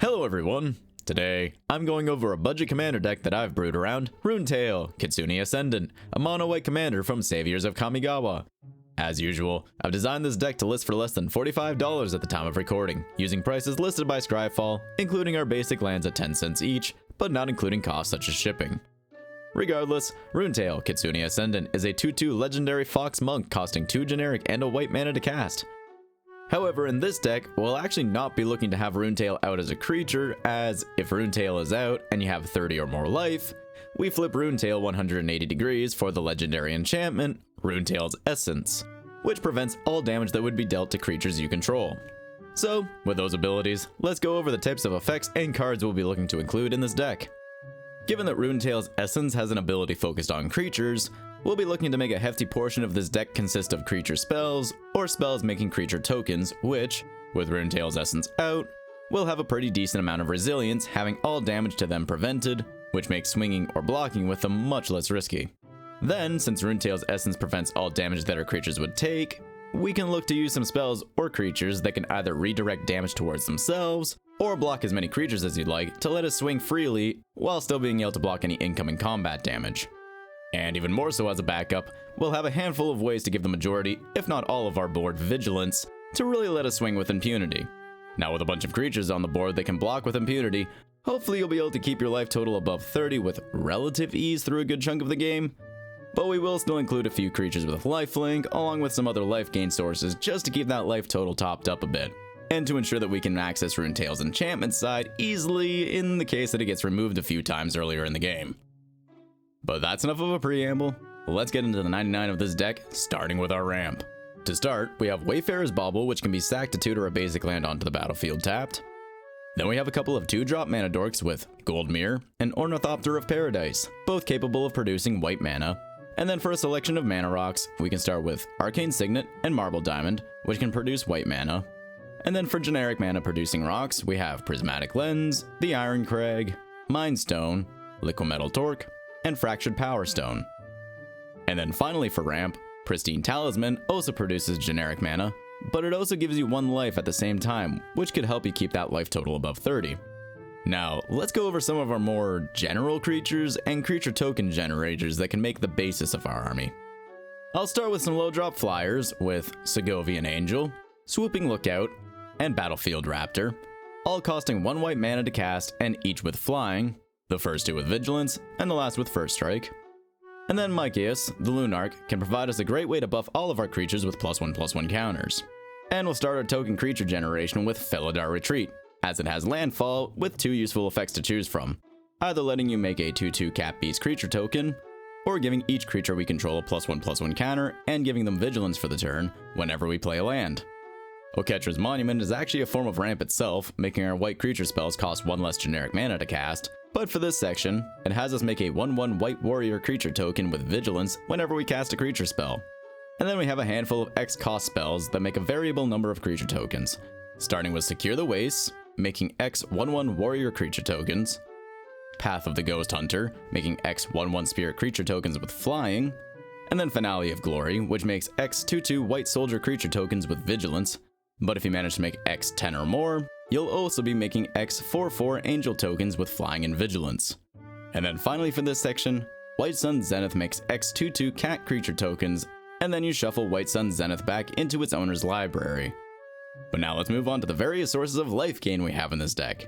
Hello everyone! Today, I'm going over a budget commander deck that I've brewed around Rune-Tail, Kitsune Ascendant, a mono-white commander from Saviors of Kamigawa. As usual, I've designed this deck to list for less than $45 at the time of recording, using prices listed by Scryfall, including our basic lands at 10 cents each, but not including costs such as shipping. Regardless, Rune-Tail, Kitsune Ascendant is a 2/2 legendary fox monk costing 2 generic and a white mana to cast. However, in this deck, we'll actually not be looking to have Rune-Tail out as a creature, as if Rune-Tail is out and you have 30 or more life, we flip Rune-Tail 180 degrees for the legendary enchantment, Rune-Tail's Essence, which prevents all damage that would be dealt to creatures you control. So, with those abilities, let's go over the types of effects and cards we'll be looking to include in this deck. Given that Rune-Tail's Essence has an ability focused on creatures, we'll be looking to make a hefty portion of this deck consist of creature spells, or spells making creature tokens, which, with Rune-Tail's Essence out, will have a pretty decent amount of resilience, having all damage to them prevented, which makes swinging or blocking with them much less risky. Then, since Rune-Tail's Essence prevents all damage that our creatures would take, we can look to use some spells or creatures that can either redirect damage towards themselves, or block as many creatures as you'd like to let us swing freely, while still being able to block any incoming combat damage. And even more so as a backup, we'll have a handful of ways to give the majority, if not all of our board Vigilance, to really let us swing with impunity. Now with a bunch of creatures on the board that can block with impunity, hopefully you'll be able to keep your life total above 30 with relative ease through a good chunk of the game, but we will still include a few creatures with lifelink, along with some other life gain sources just to keep that life total topped up a bit, and to ensure that we can access Rune-Tail's enchantment side easily in the case that it gets removed a few times earlier in the game. But that's enough of a preamble. Let's get into the 99 of this deck, starting with our ramp. To start, we have Wayfarer's Bauble, which can be sacked to tutor a basic land onto the battlefield tapped. Then we have a couple of 2-drop mana dorks with Gold Mirror and Ornithopter of Paradise, both capable of producing white mana. And then for a selection of mana rocks, we can start with Arcane Signet and Marble Diamond, which can produce white mana. And then for generic mana producing rocks, we have Prismatic Lens, the Iron Crag, Mind Stone, Liquimetal Torque, and Fractured Power Stone. And then finally for ramp, Pristine Talisman also produces generic mana, but it also gives you 1 life at the same time, which could help you keep that life total above 30. Now, let's go over some of our more general creatures and creature token generators that can make the basis of our army. I'll start with some low drop flyers with Segovian Angel, Swooping Lookout, and Battlefield Raptor, all costing 1 white mana to cast and each with flying, the first 2 with Vigilance, and the last with First Strike. And then Mykios, the Lunarch, can provide us a great way to buff all of our creatures with +1/+1 counters. And we'll start our token creature generation with Felidar Retreat, as it has landfall with 2 useful effects to choose from, either letting you make a 2/2 cat beast creature token, or giving each creature we control a +1/+1 counter and giving them Vigilance for the turn whenever we play a land. Oketra's Monument is actually a form of ramp itself, making our white creature spells cost 1 less generic mana to cast, but for this section, it has us make a 1/1 white warrior creature token with Vigilance whenever we cast a creature spell. And then we have a handful of X cost spells that make a variable number of creature tokens, starting with Secure the Wastes, making X 1/1 warrior creature tokens, Path of the Ghost Hunter, making X 1/1 spirit creature tokens with flying, and then Finale of Glory, which makes X 2/2 white soldier creature tokens with Vigilance, but if you manage to make X 10 or more, you'll also be making X 4/4 angel tokens with flying and Vigilance. And then finally for this section, White Sun Zenith makes X 2/2 cat creature tokens, and then you shuffle White Sun Zenith back into its owner's library. But now let's move on to the various sources of life gain we have in this deck.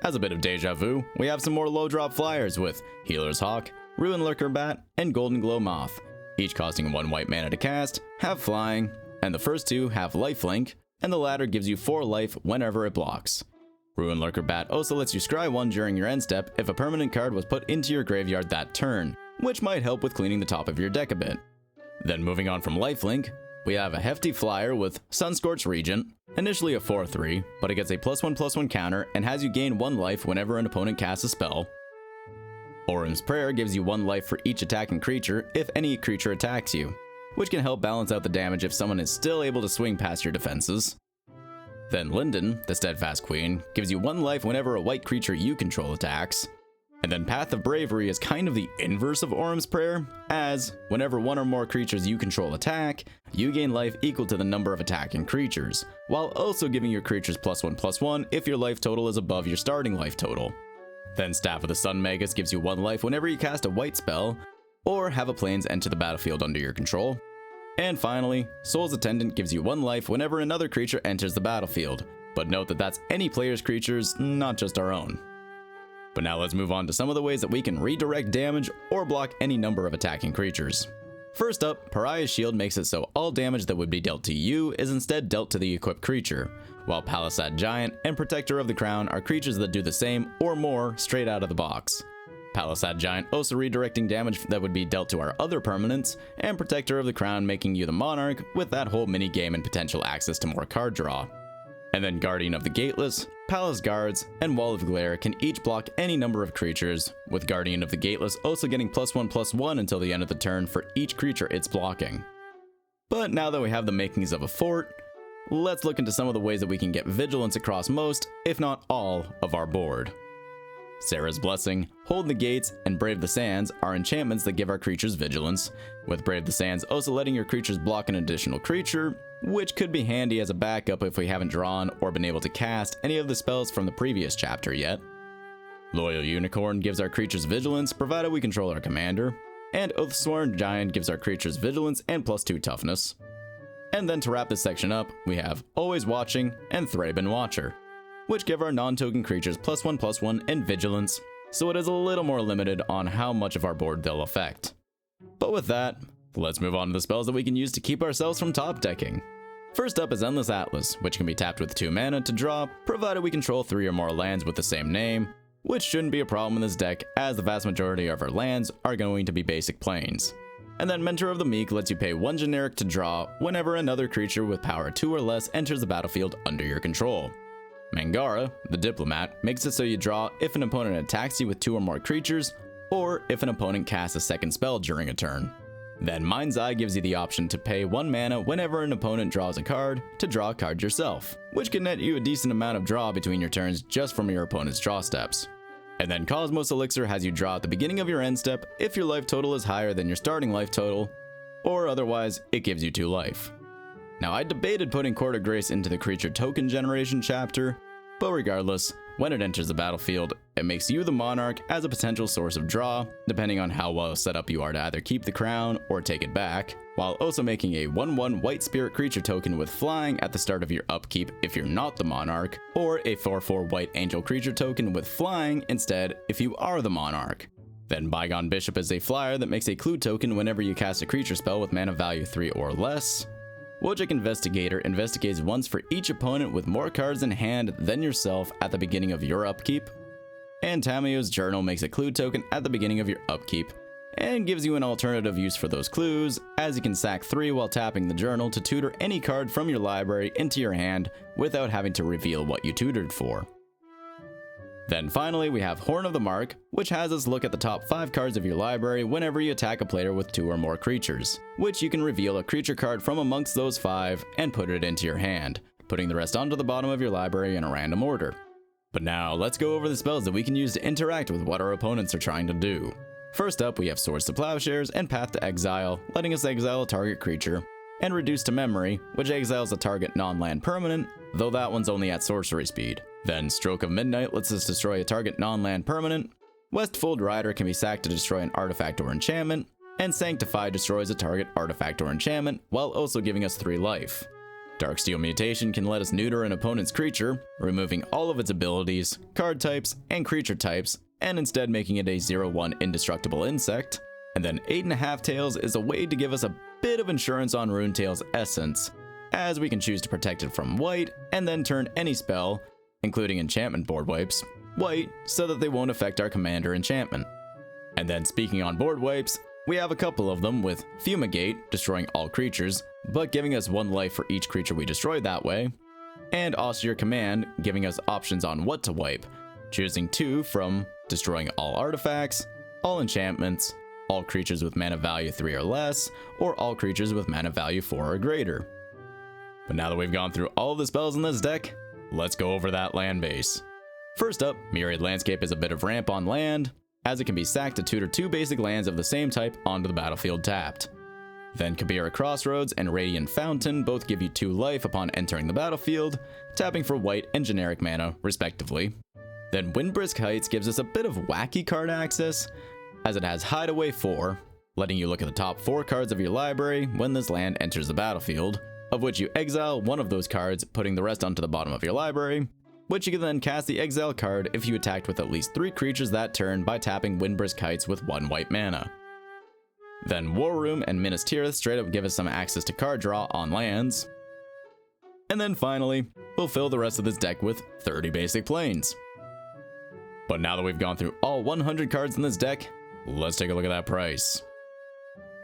As a bit of deja vu, we have some more low drop flyers with Healer's Hawk, Ruin Lurker Bat, and Golden Glow Moth, each costing 1 white mana to cast, have flying, and the first 2 have lifelink, and the latter gives you 4 life whenever it blocks. Ruin Lurker Bat also lets you scry 1 during your end step if a permanent card was put into your graveyard that turn, which might help with cleaning the top of your deck a bit. Then moving on from lifelink, we have a hefty flyer with Sunscorched Regent, initially a 4/3, but it gets a +1/+1 counter and has you gain 1 life whenever an opponent casts a spell. Orum's Prayer gives you 1 life for each attacking creature if any creature attacks you, which can help balance out the damage if someone is still able to swing past your defenses. Then Linden, the Steadfast Queen, gives you 1 life whenever a white creature you control attacks. And then Path of Bravery is kind of the inverse of Orm's Prayer, as whenever one or more creatures you control attack, you gain life equal to the number of attacking creatures, while also giving your creatures +1/+1 if your life total is above your starting life total. Then Staff of the Sun Magus gives you 1 life whenever you cast a white spell, or have a plains enter the battlefield under your control. And finally, Soul's Attendant gives you 1 life whenever another creature enters the battlefield, but note that that's any player's creatures, not just our own. But now let's move on to some of the ways that we can redirect damage or block any number of attacking creatures. First up, Pariah's Shield makes it so all damage that would be dealt to you is instead dealt to the equipped creature, while Palisade Giant and Protector of the Crown are creatures that do the same or more straight out of the box. Palisade Giant also redirecting damage that would be dealt to our other permanents, and Protector of the Crown making you the Monarch with that whole mini game and potential access to more card draw. And then Guardian of the Gateless, Palace Guards, and Wall of Glare can each block any number of creatures, with Guardian of the Gateless also getting +1/+1 until the end of the turn for each creature it's blocking. But now that we have the makings of a fort, let's look into some of the ways that we can get Vigilance across most, if not all, of our board. Sarah's Blessing, Hold the Gates, and Brave the Sands are enchantments that give our creatures Vigilance, with Brave the Sands also letting your creatures block an additional creature, which could be handy as a backup if we haven't drawn or been able to cast any of the spells from the previous chapter yet. Loyal Unicorn gives our creatures Vigilance, provided we control our commander, and Oathsworn Giant gives our creatures Vigilance and +2 Toughness. And then to wrap this section up, we have Always Watching and Thraben Watcher, which give our non-token creatures +1/+1 and Vigilance, so it is a little more limited on how much of our board they'll affect. But with that, let's move on to the spells that we can use to keep ourselves from top decking. First up is Endless Atlas, which can be tapped with 2 mana to draw, provided we control 3 or more lands with the same name, which shouldn't be a problem in this deck as the vast majority of our lands are going to be basic plains. And then Mentor of the Meek lets you pay 1 generic to draw whenever another creature with power 2 or less enters the battlefield under your control. Mangara, the Diplomat, makes it so you draw if an opponent attacks you with 2 or more creatures, or if an opponent casts a second spell during a turn. Then Mind's Eye gives you the option to pay 1 mana whenever an opponent draws a card to draw a card yourself, which can net you a decent amount of draw between your turns just from your opponent's draw steps. And then Cosmos Elixir has you draw at the beginning of your end step if your life total is higher than your starting life total, or otherwise it gives you 2 life. Now, I debated putting Court of Grace into the creature token generation chapter, but regardless, when it enters the battlefield, it makes you the Monarch as a potential source of draw, depending on how well set up you are to either keep the crown or take it back, while also making a 1/1 white spirit creature token with flying at the start of your upkeep if you're not the Monarch, or a 4/4 white angel creature token with flying instead if you are the Monarch. Then Bygone Bishop is a flyer that makes a clue token whenever you cast a creature spell with mana value 3 or less. Wojciech Investigator investigates once for each opponent with more cards in hand than yourself at the beginning of your upkeep. And Tamiyo's Journal makes a clue token at the beginning of your upkeep, and gives you an alternative use for those clues, as you can sack 3 while tapping the journal to tutor any card from your library into your hand without having to reveal what you tutored for. Then finally, we have Horn of the Mark, which has us look at the top 5 cards of your library whenever you attack a player with 2 or more creatures, which you can reveal a creature card from amongst those 5 and put it into your hand, putting the rest onto the bottom of your library in a random order. But now, let's go over the spells that we can use to interact with what our opponents are trying to do. First up, we have Swords to Plowshares and Path to Exile, letting us exile a target creature, and Reduce to Memory, which exiles a target non-land permanent, though that one's only at sorcery speed. Then Stroke of Midnight lets us destroy a target non-land permanent, Westfold Rider can be sacked to destroy an artifact or enchantment, and Sanctify destroys a target artifact or enchantment while also giving us 3 life. Darksteel Mutation can let us neuter an opponent's creature, removing all of its abilities, card types, and creature types, and instead making it a 0/1 indestructible insect. And then 8.5 Tails is a way to give us a bit of insurance on Rune-Tail's essence, as we can choose to protect it from white, and then turn any spell, including enchantment board wipes, white, so that they won't affect our commander enchantment. And then speaking on board wipes, we have a couple of them, with Fumigate, destroying all creatures, but giving us 1 life for each creature we destroy that way, and Austere Command, giving us options on what to wipe, choosing 2 from destroying all artifacts, all enchantments, all creatures with mana value 3 or less, or all creatures with mana value 4 or greater. But now that we've gone through all of the spells in this deck, let's go over that land base. First up, Myriad Landscape is a bit of ramp on land, as it can be sacked to tutor 2 basic lands of the same type onto the battlefield tapped. Then Kabira Crossroads and Radiant Fountain both give you 2 life upon entering the battlefield, tapping for white and generic mana, respectively. Then Windbrisk Heights gives us a bit of wacky card access, as it has Hideaway 4, letting you look at the top 4 cards of your library when this land enters the battlefield, of which you exile one of those cards, putting the rest onto the bottom of your library, which you can then cast the exile card if you attacked with at least 3 creatures that turn by tapping Windbrisk Heights with 1 white mana. Then War Room and Minas Tirith straight up give us some access to card draw on lands. And then finally, we'll fill the rest of this deck with 30 basic planes. But now that we've gone through all 100 cards in this deck, let's take a look at that price.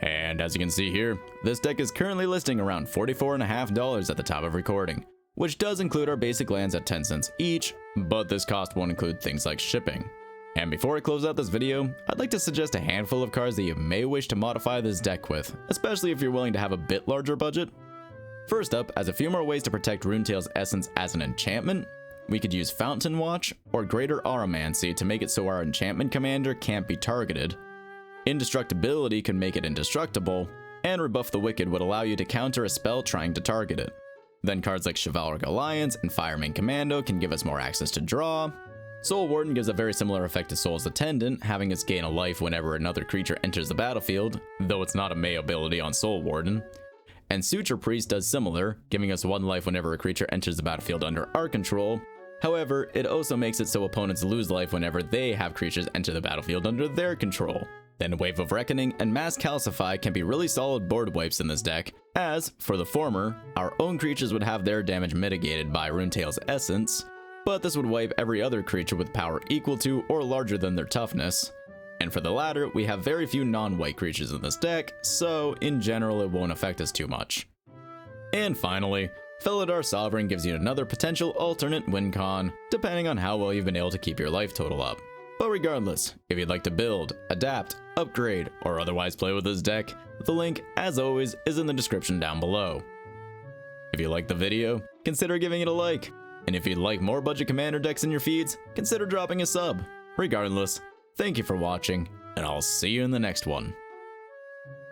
And as you can see here, this deck is currently listing around $44.50 at the time of recording, which does include our basic lands at 10 cents each, but this cost won't include things like shipping. And before I close out this video, I'd like to suggest a handful of cards that you may wish to modify this deck with, especially if you're willing to have a bit larger budget. First up, as a few more ways to protect Rune-Tail's essence as an enchantment, we could use Fountain Watch or Greater Auramancy to make it so our enchantment commander can't be targeted. Indestructibility can make it indestructible, and Rebuff the Wicked would allow you to counter a spell trying to target it. Then cards like Chivalric Alliance and Fireman Commando can give us more access to draw. Soul Warden gives a very similar effect to Soul's Attendant, having us gain a life whenever another creature enters the battlefield, though it's not a May ability on Soul Warden. And Suture Priest does similar, giving us 1 life whenever a creature enters the battlefield under our control. However, it also makes it so opponents lose life whenever they have creatures enter the battlefield under their control. Then Wave of Reckoning and Mass Calcify can be really solid board wipes in this deck, as, for the former, our own creatures would have their damage mitigated by Rune-Tail's essence, but this would wipe every other creature with power equal to or larger than their toughness. And for the latter, we have very few non-white creatures in this deck, so in general it won't affect us too much. And finally, Felidar Sovereign gives you another potential alternate win con, depending on how well you've been able to keep your life total up. But regardless, if you'd like to build, adapt, upgrade, or otherwise play with this deck, the link, as always, is in the description down below. If you liked the video, consider giving it a like, and if you'd like more budget commander decks in your feeds, consider dropping a sub. Regardless, thank you for watching, and I'll see you in the next one.